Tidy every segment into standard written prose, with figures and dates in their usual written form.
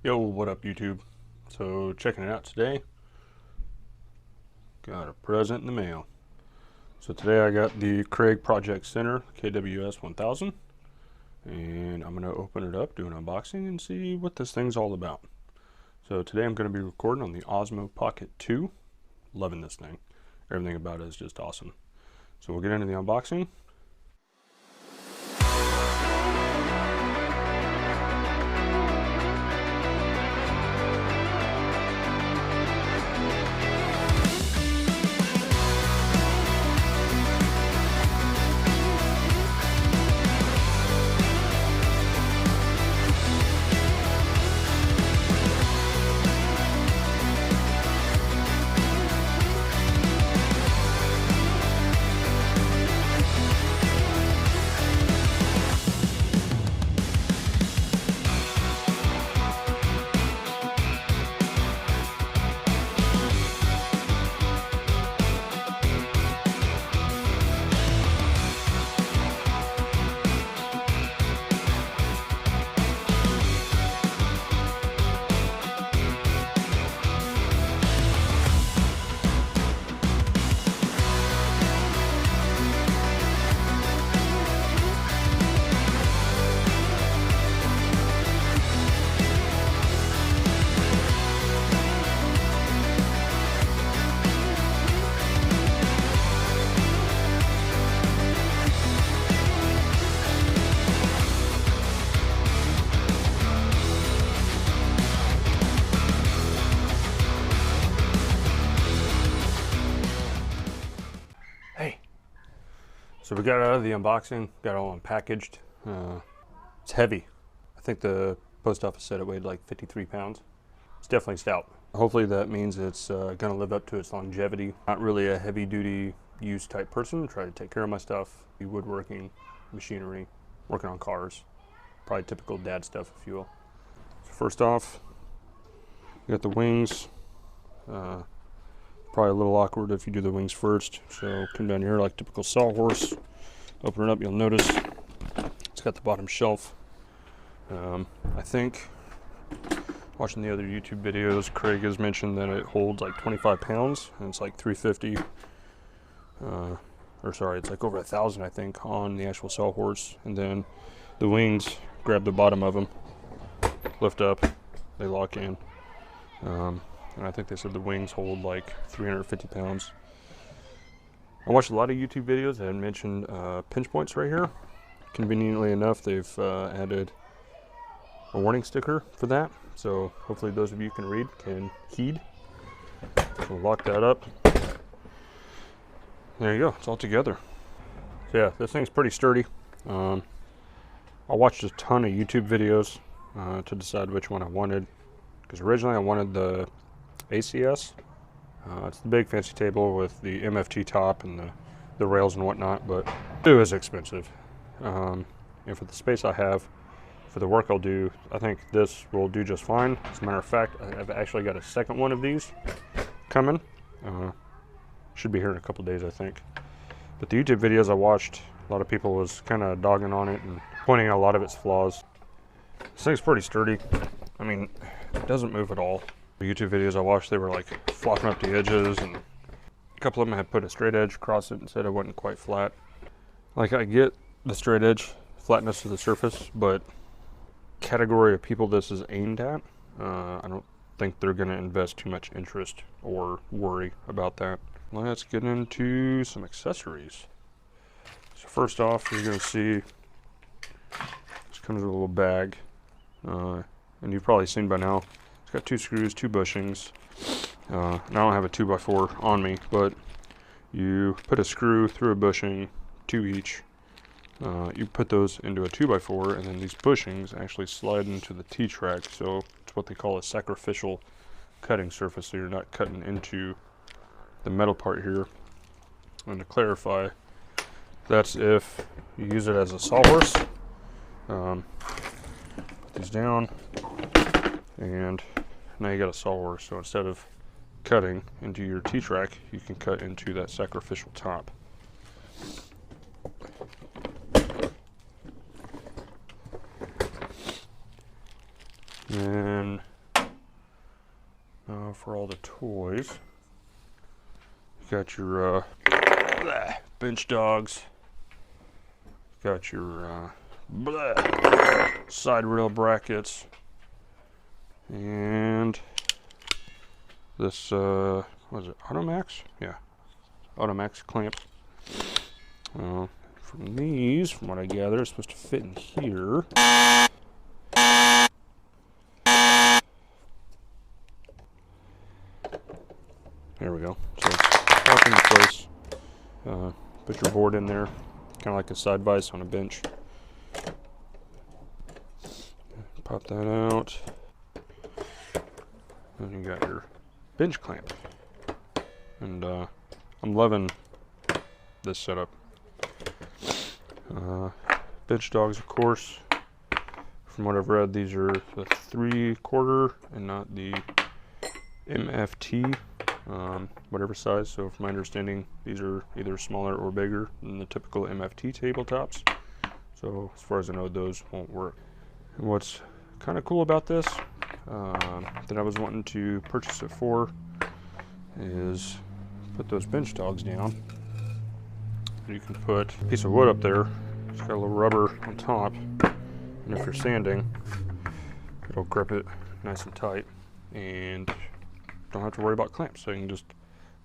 Yo, what up YouTube? So checking it out today. Got a present in the mail. So today I got the Kreg Project Center KWS1000 and I'm going to open it up, do an unboxing and see what this thing's all about. So today I'm going to be recording on the Osmo Pocket 2. Loving this thing. Everything about it is just awesome. So we'll get into the unboxing. So we got out of the unboxing, got it all unpackaged. It's heavy. I think the post office said it weighed like 53 pounds. It's definitely stout. Hopefully that means it's gonna live up to its longevity. Not really a heavy duty use type person. Try to take care of my stuff, do woodworking, machinery, working on cars. Probably typical dad stuff, if you will. So first off, you got the wings. Probably a little awkward if you do the wings first. So come down here like typical sawhorse. Open it up, you'll notice it's got the bottom shelf. I think watching the other YouTube videos, Craig has mentioned that it holds like 25 pounds and it's like 350. Or sorry, it's like over 1,000 I think on the actual sawhorse. And then the wings, grab the bottom of them, lift up, they lock in. And I think they said the wings hold like 350 pounds. I watched a lot of YouTube videos that had mentioned pinch points right here. Conveniently enough, they've added a warning sticker for that. So hopefully those of you can read can heed. So we'll lock that up. There you go, it's all together. So yeah, this thing's pretty sturdy. I watched a ton of YouTube videos to decide which one I wanted. Because originally I wanted the ACS. It's the big fancy table with the MFT top and the rails and whatnot, but it was expensive. And for the space I have, for the work I'll do, I think this will do just fine. As a matter of fact, I've actually got a second one of these coming. Should be here in a couple days, I think. But the YouTube videos I watched, a lot of people was kind of dogging on it and pointing out a lot of its flaws. This thing's pretty sturdy. I mean, it doesn't move at all. The YouTube videos I watched, they were like flopping up the edges, and a couple of them had put a straight edge across it and said it wasn't quite flat. Like, I get the straight edge flatness of the surface, but category of people this is aimed at, I don't think they're going to invest too much interest or worry about that. Let's get into some accessories. So first off, you're going to see this comes with a little bag, and you've probably seen by now. It's got 2 screws, 2 bushings. And I don't have a 2x4 on me, but you put a screw through a bushing, 2 each. You put those into a 2x4, and then these bushings actually slide into the T-track. So it's what they call a sacrificial cutting surface. So you're not cutting into the metal part here. And to clarify, that's if you use it as a sawhorse. Put these down. And now you got a sawhorse, so instead of cutting into your T-track, you can cut into that sacrificial top. And for all the toys. You got your bench dogs. Got your side rail brackets, and this what is it, Automax? Yeah, Automax clamp. From these, from what I gather, it's supposed to fit in here. There we go. So it's locked into place. Put your board in there, kind of like a side vise on a bench. Pop that out. And you got your bench clamp. And I'm loving this setup. Bench dogs, of course. From what I've read, these are the 3/4 and not the MFT, whatever size. So from my understanding, these are either smaller or bigger than the typical MFT tabletops. So as far as I know, those won't work. And what's kind of cool about this, that I was wanting to purchase it for, is put those bench dogs down. You can put a piece of wood up there. It's got a little rubber on top, and if you're sanding, it'll grip it nice and tight, and don't have to worry about clamps. So you can just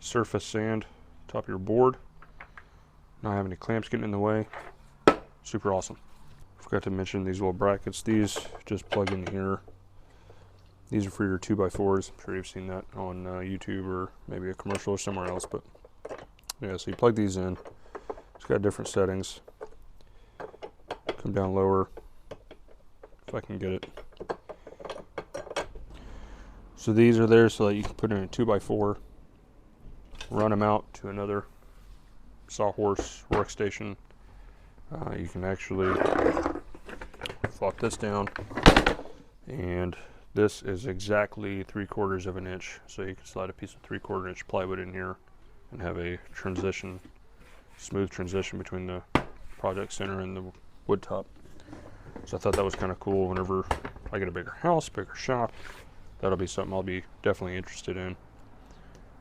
surface sand top of your board, not have any clamps getting in the way. Super awesome. Forgot to mention these little brackets. These just plug in here. These are for your 2x4s. I'm sure you've seen that on YouTube or maybe a commercial or somewhere else. But yeah, so you plug these in. It's got different settings. Come down lower if I can get it. So these are there so that you can put in a 2x4, run them out to another sawhorse workstation. You can actually flop this down, and this is exactly 3/4 of an inch. So you can slide a piece of 3/4 inch plywood in here and have a transition, smooth transition between the project center and the wood top. So I thought that was kind of cool. Whenever I get a bigger house, bigger shop, that'll be something I'll be definitely interested in.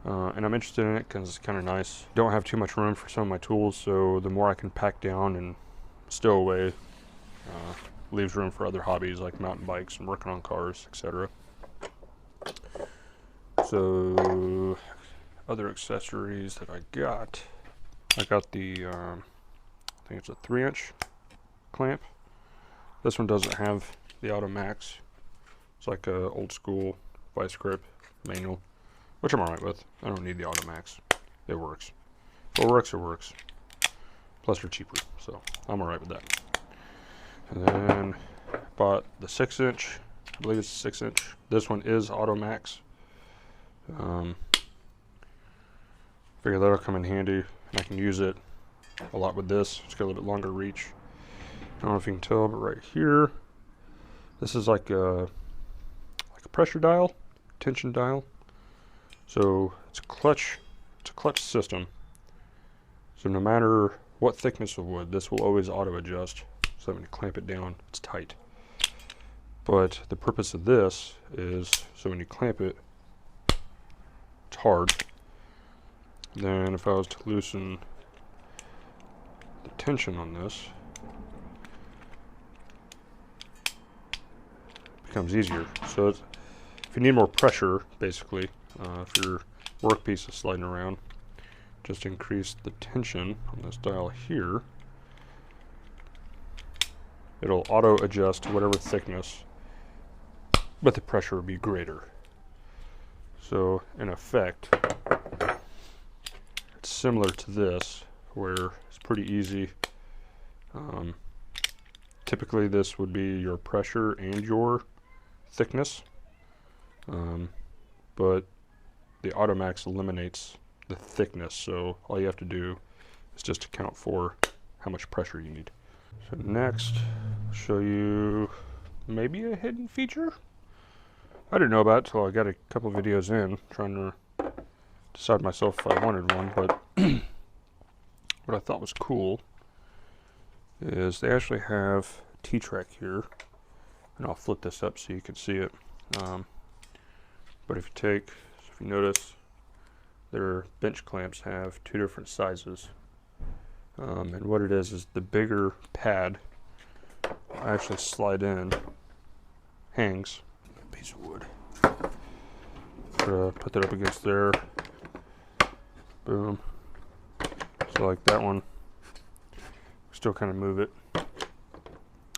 And I'm interested in it because it's kind of nice. Don't have too much room for some of my tools, so the more I can pack down and stow away, leaves room for other hobbies like mountain bikes and working on cars, etc. So other accessories that I got the I think it's a 3-inch clamp. This one doesn't have the Automax. It's like a old school vice grip manual, which I'm alright with. I don't need the Automax. It works. If it works, it works. Plus they're cheaper, so I'm alright with that. And then bought the 6-inch. I believe it's a 6-inch. This one is Automax. Figure that'll come in handy, and I can use it a lot with this. It's got a little bit longer reach. I don't know if you can tell, but right here, this is like a pressure dial, tension dial. So it's a clutch system. So no matter what thickness of wood, this will always auto adjust. So when you clamp it down, it's tight. But the purpose of this is so when you clamp it, it's hard. Then if I was to loosen the tension on this, it becomes easier. So it's, if you need more pressure, basically, if your workpiece is sliding around, just increase the tension on this dial here. It'll auto adjust to whatever thickness, but the pressure will be greater. So in effect, it's similar to this, where it's pretty easy. Typically this would be your pressure and your thickness, but the Automax eliminates the thickness, so all you have to do is just account for how much pressure you need. So next, I'll show you maybe a hidden feature. I didn't know about it until I got a couple videos in, trying to decide myself if I wanted one, but what I thought was cool is they actually have T-track here, and I'll flip this up so you can see it. But if you take you notice, their bench clamps have two different sizes. And what it is the bigger pad actually slide in, hangs, a piece of wood. Put that up against there. Boom. So like that one, still kind of move it.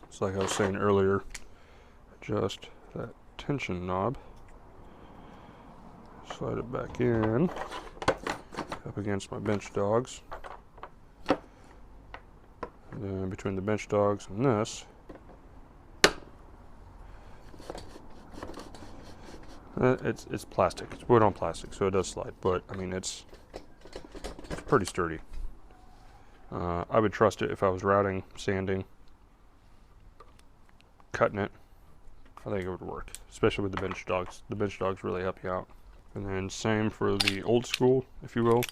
It's like I was saying earlier, adjust that tension knob, slide it back in, up against my bench dogs. And then between the bench dogs and this, it's plastic. It's wood on plastic, so it does slide. But I mean, it's pretty sturdy. I would trust it if I was routing, sanding, cutting it. I think it would work, especially with the bench dogs. The bench dogs really help you out. And then same for the old school, if you will,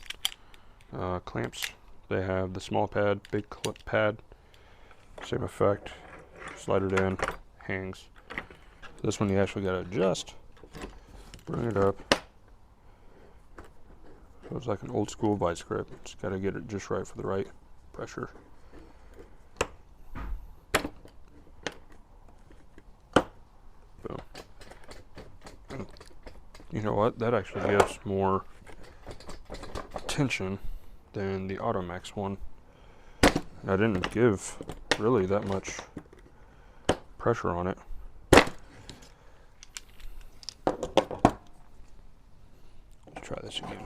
clamps. They have the small pad, big clip pad, same effect. Slide it in, hangs. This one you actually got to adjust, bring it up. So it's like an old school vice grip. Just got to get it just right for the right pressure. Boom. And you know what? That actually gives more tension than the Automax one. And I didn't give really that much pressure on it. Let's try this again.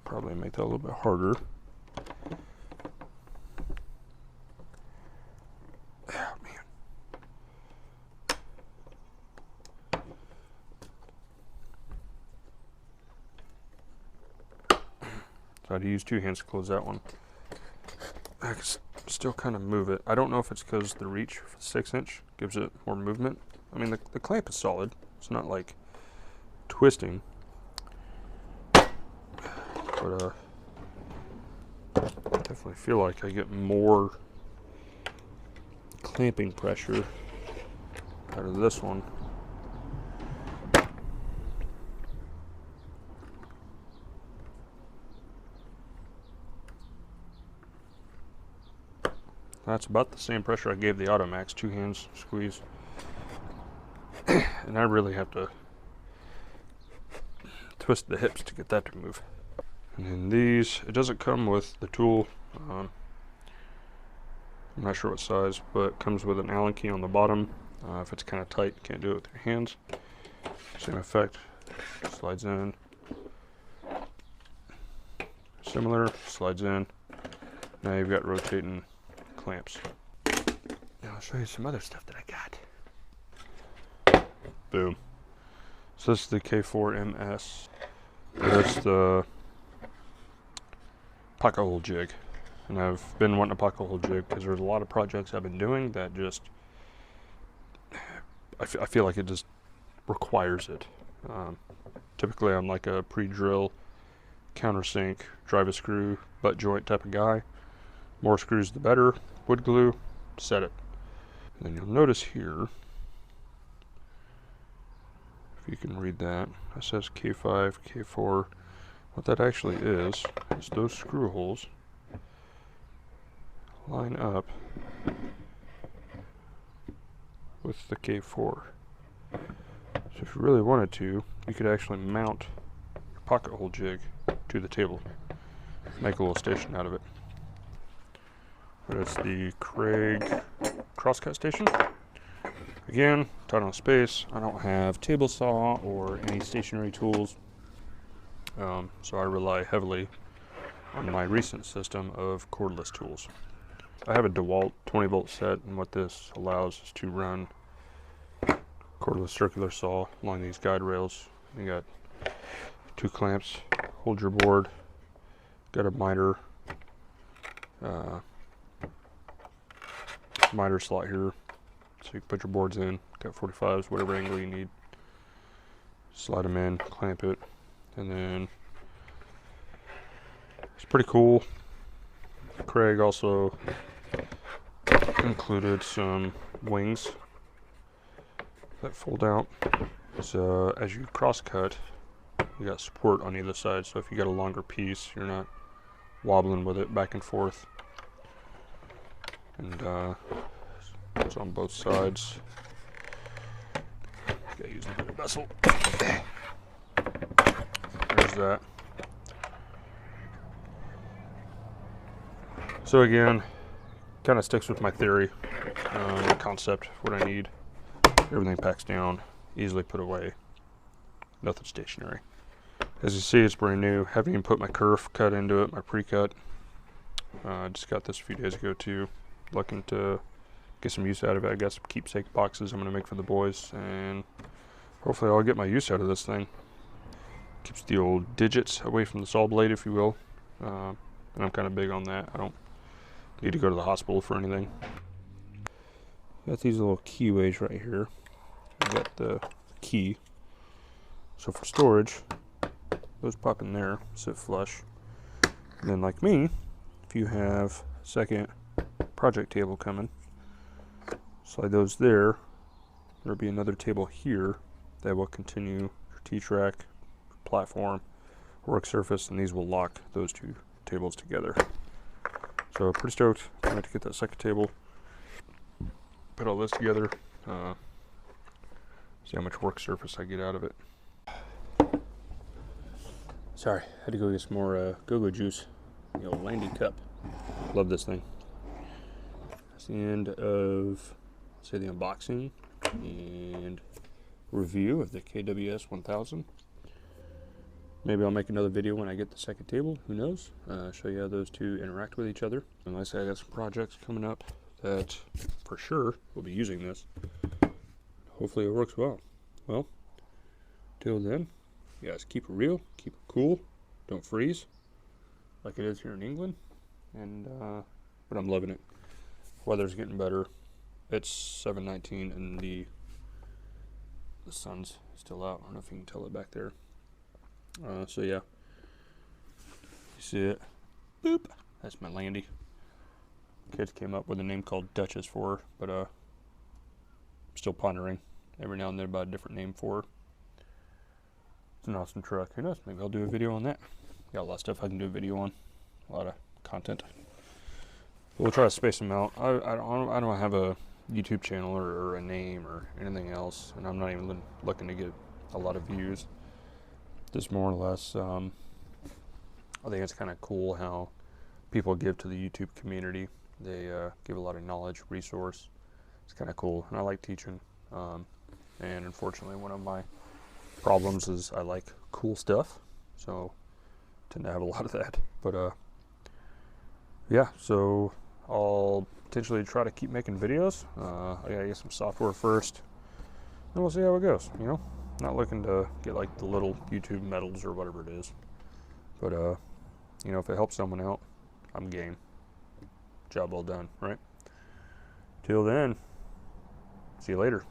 Probably make that a little bit harder. Oh, man. So I had to use two hands to close that one. I can still kind of move it. I don't know if it's because the reach for the 6-inch gives it more movement. I mean, the clamp is solid. It's not like twisting. But I definitely feel like I get more clamping pressure out of this one. That's about the same pressure I gave the Automax, 2 hands squeeze. And I really have to twist the hips to get that to move. And then these, it doesn't come with the tool. I'm not sure what size, but it comes with an Allen key on the bottom. If it's kind of tight, you can't do it with your hands. Same effect, slides in. Similar, slides in. Now you've got rotating clamps. Now I'll show you some other stuff that I got. Boom. So this is the K4MS. That's the pocket hole jig. And I've been wanting a pocket hole jig because there's a lot of projects I've been doing that just, I feel like it just requires it. Typically I'm like a pre-drill, countersink, drive a screw, butt joint type of guy. More screws the better. Wood glue, set it. And then you'll notice here, if you can read that, it says K5, K4. What that actually is those screw holes line up with the K4. So if you really wanted to, you could actually mount your pocket hole jig to the table. Make a little station out of it. But it's the Kreg crosscut station. Again, ton of space. I don't have table saw or any stationary tools. So I rely heavily on my recent system of cordless tools. I have a DeWalt 20-volt set, and what this allows is to run cordless circular saw along these guide rails. You got 2 clamps, hold your board, got a miter, miter slot here, so you can put your boards in, got 45s, whatever angle you need. Slide them in, clamp it, and then it's pretty cool. Kreg also included some wings that fold out. So as you cross cut, you got support on either side, so if you got a longer piece, you're not wobbling with it back and forth. And it's on both sides. Gotta use a bit of vessel. There's that. So again, kind of sticks with my theory, concept, what I need. Everything packs down, easily put away, nothing stationary. As you see, it's brand new. Haven't even put my kerf cut into it, my pre-cut. I just got this a few days ago too. Looking to get some use out of it. I got some keepsake boxes I'm going to make for the boys, and hopefully I'll get my use out of this thing. Keeps the old digits away from the saw blade, if you will. And I'm kind of big on that. I don't need to go to the hospital for anything. Got these little keyways right here. I got the key. So for storage, those pop in there, sit flush. And then like me, if you have a second project table coming, slide those there. There'll be another table here that will continue your T-track, platform, work surface, and these will lock those two tables together. So pretty stoked. I'm going to get that second table, put all this together, see how much work surface I get out of it. Sorry, had to go get some more go-go juice. The old Landy cup. Love this thing. That's the end of, say, the unboxing and review of the KWS1000. Maybe I'll make another video when I get the second table, who knows. Show you how those two interact with each other. And like I said, I got some projects coming up that for sure will be using this. Hopefully it works well. Well, till then, you guys keep it real, keep it cool, don't freeze like it is here in England. And but I'm loving it. Weather's getting better. It's 7:19 and the sun's still out. I don't know if you can tell it back there. So yeah, you see it? Boop. That's my Landy. Kids came up with a name called Duchess for her, but I'm still pondering every now and then about a different name for her. It's an awesome truck. Who knows? Maybe I'll do a video on that. Got a lot of stuff I can do a video on. A lot of content. We'll try to space them out. I don't have a YouTube channel or a name or anything else, and I'm not even looking to get a lot of views. Just more or less, I think it's kind of cool how people give to the YouTube community. They give a lot of knowledge, resource. It's kind of cool, and I like teaching. And unfortunately, one of my problems is I like cool stuff, so I tend to have a lot of that. But yeah, so I'll potentially try to keep making videos. I gotta get some software first, and we'll see how it goes. You know, not looking to get like the little YouTube medals or whatever it is, but you know, if it helps someone out, I'm game. Job well done, right? Till then, see you later.